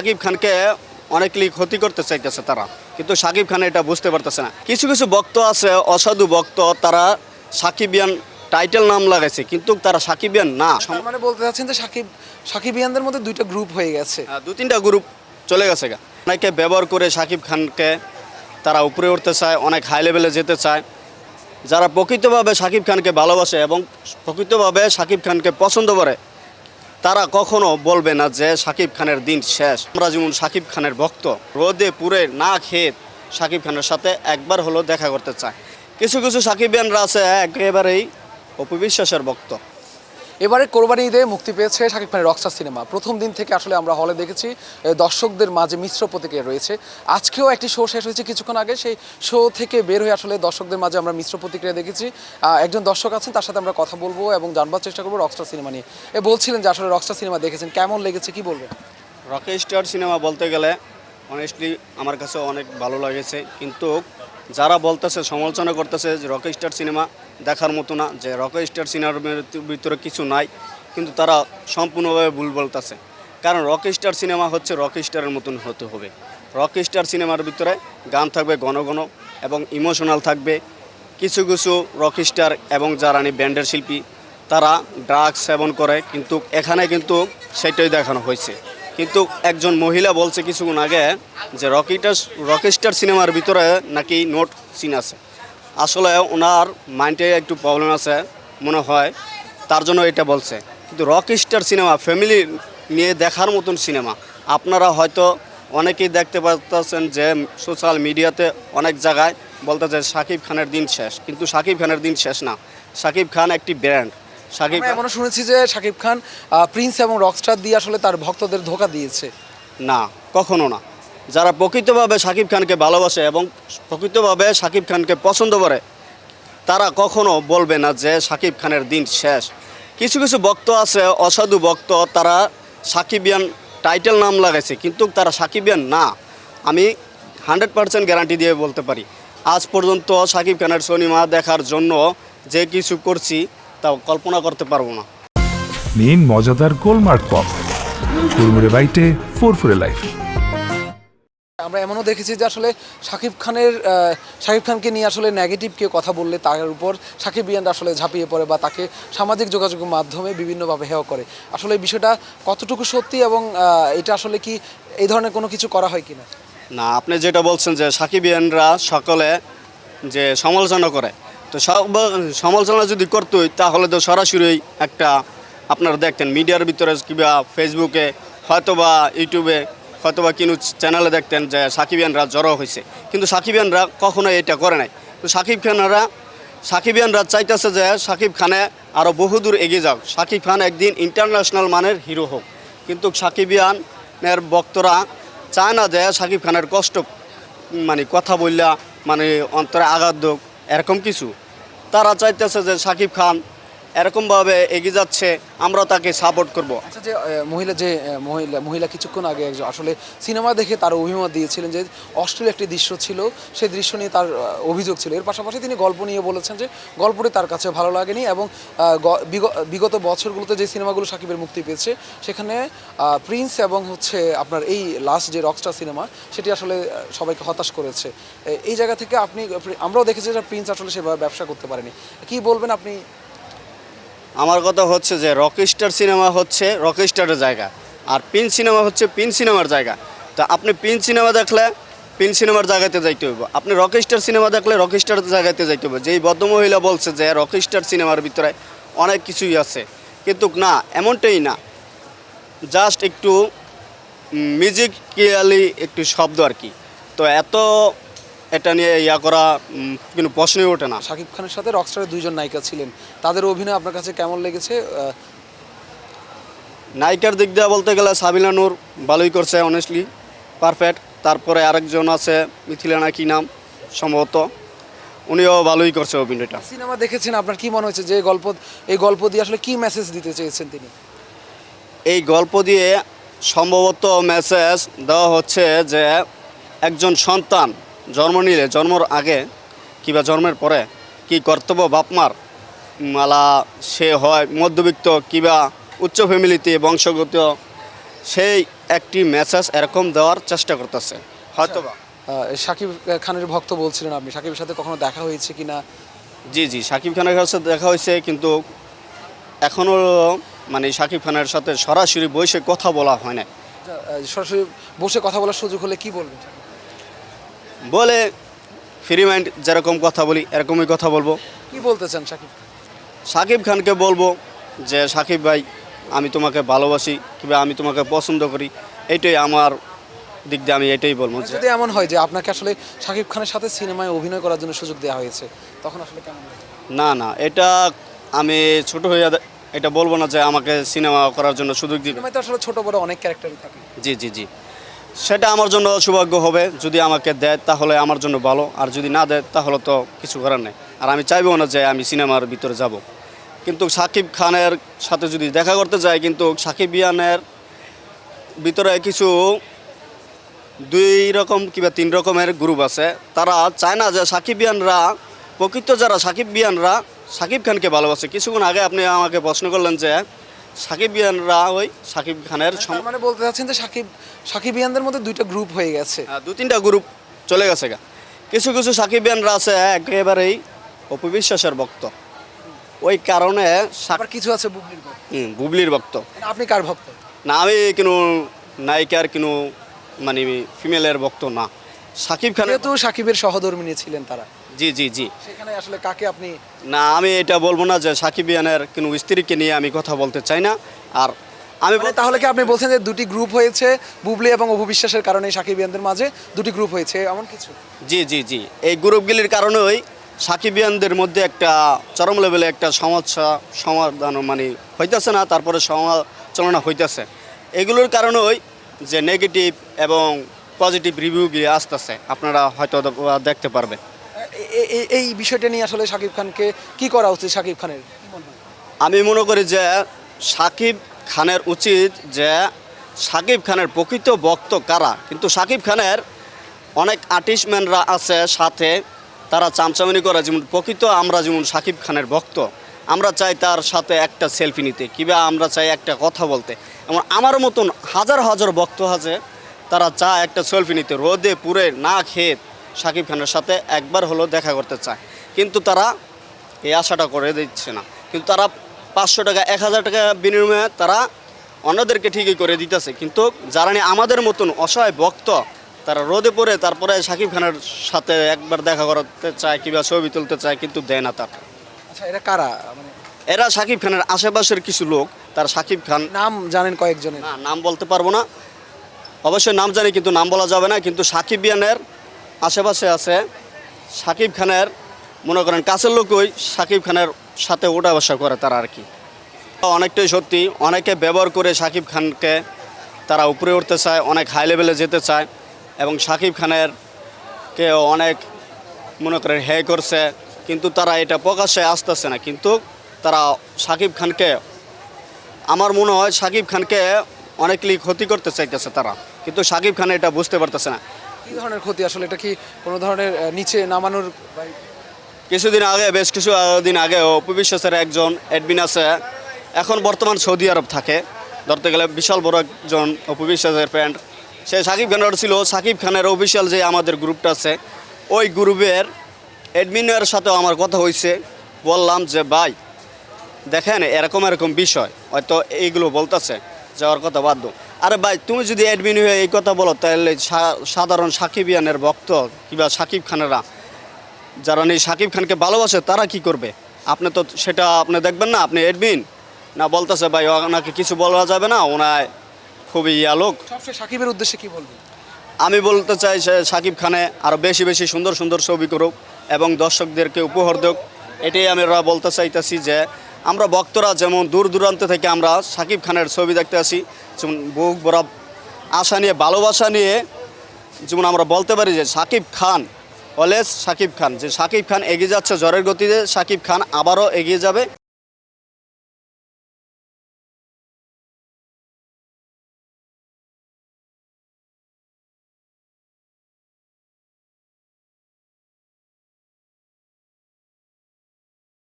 শাকিব খানকে অনেকই ক্ষতি করতে চাইতেছে তারা, কিন্তু শাকিব খান এটা বুঝতে পারতেছে না। কিছু কিছু ভক্ত আছে, অসাধু ভক্ত, তারা সাকিবিয়ান টাইটেল নাম লাগাইছে, কিন্তু তারা সাকিবিয়ান না। তার মানে বলতে চাচ্ছেন যে সাকিবিয়ানদের মধ্যে দুইটা গ্রুপ হয়ে গেছে। দু তিনটা গ্রুপ চলে গেছে গা। অনেকে ব্যবহার করে শাকিব খানকে তারা উপরে উঠতে চায়, অনেক হাই লেভেলে যেতে চায়। যারা প্রকৃতভাবে শাকিব খানকে ভালোবাসে এবং প্রকৃতভাবে শাকিব খানকে পছন্দ করে, তারা কখনো বলবে না যে শাকিব খানের দিন শেষ। আমরা যেমন শাকিব খানের ভক্ত, রোদে পুরে না খেয়ে শাকিব খানের সাথে একবার হলো দেখা করতে চায়। কিছু কিছু সাকিবিয়ানরা আছে একেবারেই অপু বিশ্বাসের ভক্ত। এবারে কোরবানি ঈদে মুক্তি পেয়েছে শাকিব খানের রকস্টার সিনেমা। প্রথম দিন থেকে আসলে আমরা হলে দেখেছি দর্শকদের মাঝে মিশ্র প্রতিক্রিয়া রয়েছে। আজকেও একটি শো শেষ হয়েছে কিছুক্ষণ আগে, সেই শো থেকে বের হয়ে আসলে দর্শকদের মাঝে আমরা মিশ্র প্রতিক্রিয়া দেখেছি। একজন দর্শক আছেন, তার সাথে আমরা কথা বলবো এবং জানবার চেষ্টা করবো রকস্টার সিনেমা নিয়ে। বলছিলেন যে আসলে রকস্টার সিনেমা দেখেছেন, কেমন লেগেছে, কি বলবেন? রকস্টার সিনেমা বলতে গেলে অনেস্টলি আমার কাছে অনেক ভালো লেগেছে, কিন্তু যারা বলতেছে, সমালোচনা করতেছে যে রকস্টার সিনেমা দেখার মতো না, যে রকস্টার সিনেমার ভিতরে কিছু নাই, কিন্তু তারা সম্পূর্ণভাবে ভুল বলতেছে। কারণ রকস্টার সিনেমা হচ্ছে রকস্টারের মতন হতে হবে। রকস্টার সিনেমার ভিতরে গান থাকবে ঘন ঘন এবং ইমোশনাল থাকবে। কিছু কিছু রকস্টার এবং যারা ব্যান্ডের শিল্পী, তারা ড্রাগস সেবন করে, কিন্তু এখানে কিন্তু সেটাই দেখানো হয়েছে। কিন্তু একজন মহিলা বলছে কিছুক্ষণ আগে যে রকস্টার সিনেমার ভিতরে নাকি নোট সিন আছে। আসলে ওনার মাইন্ডে একটু প্রবলেম আছে মনে হয়, তার জন্য এটা বলছে। কিন্তু রকস্টার সিনেমা ফ্যামিলি নিয়ে দেখার মতন সিনেমা। আপনারা হয়তো অনেকেই দেখতে পাচ্ছেন যে সোশ্যাল মিডিয়াতে অনেক জায়গায় বলতেছে শাকিব খানের দিন শেষ, কিন্তু শাকিব খানের দিন শেষ না। শাকিব খান একটি ব্র্যান্ড। শাকিব আমরা এমনও শুনেছি যে শাকিব খান প্রিন্স এবং রকস্টার দিয়ে আসলে তার ভক্তদের ধোঁকা দিয়েছে। না, কখনো না। যারা প্রকৃতভাবে শাকিব খানকে ভালোবাসে এবং প্রকৃতভাবে শাকিব খানকে পছন্দ করে, তারা কখনো বলবে না যে শাকিব খানের দিন শেষ। কিছু কিছু ভক্ত আছে, অসাধু ভক্ত, তারা সাকিবিয়ান টাইটেল নাম লাগাইছে, কিন্তু তারা সাকিবিয়ান না। আমি 100% গ্যারান্টি দিয়ে বলতে পারি। আজ পর্যন্ত শাকিব খানের সিনেমা দেখার জন্য যে কিছু করছি তা কল্পনা করতে পারবো না। নিন মজাদার গোলমার্ক পপ, কুড়মুড়ে বাইটে ফুরফুরে লাইফ। আমরা এমনও দেখেছি যে আসলে শাকিব খানকে নিয়ে আসলে নেগেটিভ কেউ কথা বললে তার উপর সাকিবিয়ানরা আসলে ঝাঁপিয়ে পড়ে বা তাকে সামাজিক যোগাযোগের মাধ্যমে বিভিন্নভাবে হেয় করে। আসলে এই বিষয়টা কতটুকু সত্যি এবং এটা আসলে কি এই ধরনের কোনো কিছু করা হয় কিনা? না, আপনি যেটা বলছেন যে সাকিবিয়ানরা সকলে যে সমালোচনা করে, তো সমালোচনা যদি করতোই তাহলে তো সরাসরি একটা আপনারা দেখতেন মিডিয়ার ভিতরে কিংবা ফেসবুকে হয়তোবা ইউটিউবে হয়তোবা কিনো চ্যানেলে দেখতেন যে সাকিবিয়ানরা জড়ো হয়েছে, কিন্তু সাকিবিয়ানরা কখনো এটা করে নাই। তো সাকিবিয়ানরা চাইতেছে যে শাকিব খানে আরও বহুদূর এগিয়ে যাক, শাকিব খান একদিন ইন্টারন্যাশনাল মানের হিরো হোক। কিন্তু সাকিবিয়ানের ভক্তরা চায় না যে শাকিব খানের কষ্ট কথা বললা অন্তরে আঘাত হোক, এরকম কিছু। তারা চাইতেছে যে শাকিব খান এরকমভাবে এগিয়ে যাচ্ছে, আমরা তাকে সাপোর্ট করব। আচ্ছা, মহিলা কিছুক্ষণ আগে একজন আসলে সিনেমা দেখে তার অভিমত দিয়েছিলেন যে অশ্লীল একটি দৃশ্য ছিল, সেই দৃশ্য নিয়ে তার অভিযোগ ছিল। এর পাশাপাশি তিনি গল্প নিয়ে বলেছেন যে গল্পটি তার কাছে ভালো লাগেনি এবং বিগত বছরগুলোতে যে সিনেমাগুলো সাকিবের মুক্তি পেয়েছে সেখানে প্রিন্স এবং আপনার এই লাস্ট যে রকস্টার সিনেমা সেটি আসলে সবাইকে হতাশ করেছে। এই জায়গা থেকে আমরাও দেখেছি যে প্রিন্স আসলে সেভাবে ব্যবসা করতে পারেনি। কি বলবেন আপনি? আমার কথা হচ্ছে যে রকস্টার সিনেমা হচ্ছে রকস্টারের জায়গা, আর পিন সিনেমা হচ্ছে পিন সিনেমার জায়গা। তো আপনি পিন সিনেমা দেখলে পিন সিনেমার জায়গাতে যাইতে হইব, আপনি রকস্টার সিনেমা দেখলে রকস্টার জায়গাতে যাইতে হবে। যেই ভদ্রমহিলা বলছে যে রকস্টার সিনেমার ভিতরে অনেক কিছুই আছে, কিন্তু না, এমনটাই না। জাস্ট একটু মিউজিক্যালি একটু শব্দ আর কি। তো এটা নিয়ে করা কিন্তু প্রশ্নই ওঠে না। শাকিব খানের সাথে রকস্টারের দুইজন নায়িকা ছিলেন, তাদের অভিনয় আপনার কাছে কেমন লেগেছে? নায়িকার দিক দিয়ে বলতে গেলে সাবিনা নূর ভালোই করছে, অনেস্টলি পারফেক্ট। তারপরে আরেকজন আছে মিথিলা না কি নাম সম্ভবত, উনিও ভালোই করছে অভিনয়টা। সিনেমা দেখেছেন, আপনার কি মনে হয়েছে যে এই গল্প দিয়ে আসলে কি মেসেজ দিতে চেয়েছেন তিনি? এই গল্প দিয়ে সম্ভবত মেসেজ দেওয়া হচ্ছে যে একজন সন্তান জন্ম নিলে, জন্মর আগে কিংবা জন্মের পরে কি কর্তব্য বাপমার, সে হয় মধ্যবিত্ত কিংবা উচ্চ ফ্যামিলিতে বংশগত সেই একটি মেসেজ এরকম দেওয়ার চেষ্টা করতেছে হয়তো বা। শাকিব খানের ভক্ত বলছিলেন আপনি, শাকিবের সাথে কখনো দেখা হয়েছে কিনা? জি জি, শাকিব খানের সাথে দেখা হয়েছে, কিন্তু এখনও মানে শাকিব খানের সাথে সরাসরি বসে কথা বলা হয় না। সরাসরি বসে কথা বলার সুযোগ হলে কি বলবেন? বলে ফ্রি মাইন্ড যেরকম কথা বলি এরকমই কথা বলবো। কি বলতে চান শাকিব? শাকিব খানকে বলবো যে শাকিব ভাই, আমি তোমাকে ভালোবাসি কিংবা আমি তোমাকে পছন্দ করি, এইটাই আমার দিক দিয়ে আমি এটাই বলবো যে যদি এমন হয় যে আপনাকে আসলে শাকিব খানের সাথে সিনেমায় অভিনয় করার জন্য সুযোগ দেওয়া হয়েছে, তখন আসলে কেমন লাগে? না না, এটা আমি ছোট হয়ে এটা বলবো না যে আমাকে সিনেমা করার জন্য সুযোগ দিবে। সিনেমায় তো আসলে ছোট বড় অনেক ক্যারেক্টারই থাকে। জি জি জি, সেটা আমার জন্য সৌভাগ্য হবে। যদি আমাকে দেয় তাহলে আমার জন্য ভালো, আর যদি না দেয় তাহলে তো কিছু করার নেই। আর আমি চাইবো না যে আমি সিনেমার ভিতরে যাব। কিন্তু শাকিব খানের সাথে যদি দেখা করতে যাই, কিন্তু সাকিবিয়ানের ভিতরে কিছু 2 রকম কিংবা 3 রকমের গ্রুপ আছে। তারা চায় না যে সাকিবিয়ানরা, প্রকৃত যারা সাকিবিয়ানরা শাকিব খানকে ভালোবাসে। কিছুক্ষণ আগে আপনি আমাকে প্রশ্ন করলেন যে সাকিবিয়ানরা ওই শাকিব খানের তার মানে বলতে চাচ্ছেন যে সাকিবিয়ানদের মধ্যে দুইটা গ্রুপ হয়ে গেছে। 2-3টা গ্রুপ চলে গেছে গা। কিছু কিছু সাকিবিয়ানরা আছে একেবারেই অপু বিশ্বাসের ভক্ত। ওই কারণে আবার কিছু আছে বুবলির ভক্ত। বুবলির ভক্ত। আপনি কার ভক্ত? না, আমি কোনো নায়িকার কোনো মানে ফিমেলের ভক্ত না। শাকিব খানের যেহেতু সাকিবের সহধর্মিণী ছিলেন তারা, জি জি জি। সেখানে আসলে কাকে আপনি? না, আমি এটা বলবো না যে সাকিবিয়ানের কোনো স্ত্রীকে নিয়ে আমি কথা বলতে চাই না। আর আমি মানে তাহলে কি আপনি বলছেন যে দুটি গ্রুপ হয়েছে, বুবলি এবং অপু বিশ্বাসের কারণে সাকিবিয়ানদের মাঝে দুটি গ্রুপ হয়েছে এমন কিছু? জি জি জি, এই গ্রুপগুলির কারণেই সাকিবিয়ানদের মধ্যে একটা চরম লেভেলে একটা সমস্যা সমাধান মানে হইতেছে না, তারপরে সমালোচনা হইতেছে। এগুলোর কারণেই যে নেগেটিভ এবং পজিটিভ রিভিউগুলি আসতেছে, আপনারা হয়তো দেখতে পারবেন। এই বিষয়টা নিয়ে আসলে শাকিব খানকে কি করা উচিত? শাকিব খানের কি মনে হয়? আমি মনে করি যে শাকিব খানের উচিত যে শাকিব খানের প্রকৃত ভক্ত কারা, কিন্তু শাকিব খানের অনেক আর্টিস্টম্যানরা আছে সাথে, তারা চামচামিনি করে। যেমন প্রকৃত আমরা যেমন শাকিব খানের ভক্ত, আমরা চাই তার সাথে একটা সেলফি নিতে কিংবা আমরা চাই একটা কথা বলতে। এমন আমার মতন হাজার হাজার ভক্ত আছে, তারা চায় একটা সেলফি নিতে, রোদে পুরে না খেয়ে শাকিব খানের সাথে একবার হলো দেখা করতে চায়, কিন্তু তারা এই আশাটা করে দিচ্ছে না। কিন্তু তারা 500 টাকা 1000 টাকা বিনিময়ে তারা অন্যদেরকে ঠিকই করে দিতেছে, কিন্তু যারা নিয়ে আমাদের মতন অসহায় ভক্ত, তারা রোদে পড়ে তারপরে শাকিব খানের সাথে একবার দেখা করতে চায় কিংবা ছবি তুলতে চায়, কিন্তু দেয় না তার। আচ্ছা, এরা কারা? মানে এরা শাকিব খানের আশেপাশের কিছু লোক, তারা শাকিব খান নাম জানেন কয়েকজনের? না, নাম বলতে পারবো না। অবশ্যই নাম জানি কিন্তু নাম বলা যাবে না। কিন্তু সাকিবিয়ানের আশেপাশে আছে শাকিব খানের মনে করেন কাছের লোকই শাকিব খানের সাথে ওঠা বসা করে তারা আর কি। অনেকটাই সত্যি, অনেকে ব্যবহার করে শাকিব খানকে তারা উপরে উঠতে চায়, অনেক হাই লেভেলে যেতে চায়, এবং শাকিব খানের কে অনেক মনে করেন হ্যাঁ করছে, কিন্তু তারা এটা প্রকাশ্যে আসতেছে না। কিন্তু তারা শাকিব খানকে, আমার মনে হয় শাকিব খানকে অনেকই ক্ষতি করতে চাইতেছে তারা, কিন্তু শাকিব খান এটা বুঝতে পারতেছে না। কি ধরনের ক্ষতি আসলে? এটা কি কোনো ধরনের নিচে নামানোর? কিছুদিন আগে, বেশ কিছু দিন আগে অপু বিশ্বাসের একজন অ্যাডমিন আছে, এখন বর্তমান সৌদি আরব থাকে, ধরতে গেলে বিশাল বড় একজন অপু বিশ্বাসের ফ্রেন্ড। সে শাকিব খানের ছিল, শাকিব খানের অফিসিয়াল যে আমাদের গ্রুপটা আছে, ওই গ্রুপের অ্যাডমিনের সাথেও আমার কথা হয়েছে। বললাম যে ভাই দেখেন এরকম এরকম বিষয়, হয়তো এইগুলো বলতেছে, যাওয়ার কথা বাধ্য। আরে ভাই, তুমি যদি অ্যাডমিন হয়ে এই কথা বলো, তাহলে সাধারণ সাকিবিয়ানের ভক্ত কিংবা শাকিব খানেরা যারা নেই শাকিব খানকে ভালোবাসে, তারা কি করবে? আপনি তো সেটা আপনি দেখবেন না। আপনি অ্যাডমিন না, বলতেছে ভাই ওনাকে কিছু বলা যাবে না, ওনায় খুবই লোক। সবচেয়ে শাকিবের উদ্দেশ্যে কি বলবেন? আমি বলতে চাই সে শাকিব খানে আরও বেশি বেশি সুন্দর সুন্দর ছবি করুক এবং দর্শকদেরকে উপহার দেক। এটাই আমরা বলতে চাইতেছি যে আমরা ভক্তরা যেমন দূর দূরান্ত থেকে আমরা শাকিব খানের ছবি দেখতে আসি, যেমন বুক ভরা আশা নিয়ে, ভালোবাসা নিয়ে, যেমন আমরা বলতে পারি যে শাকিব খান অলওয়েজ শাকিব খান, যে শাকিব খান এগিয়ে যাচ্ছে ঝড়ের গতিতে, শাকিব খান আবারও এগিয়ে যাবে।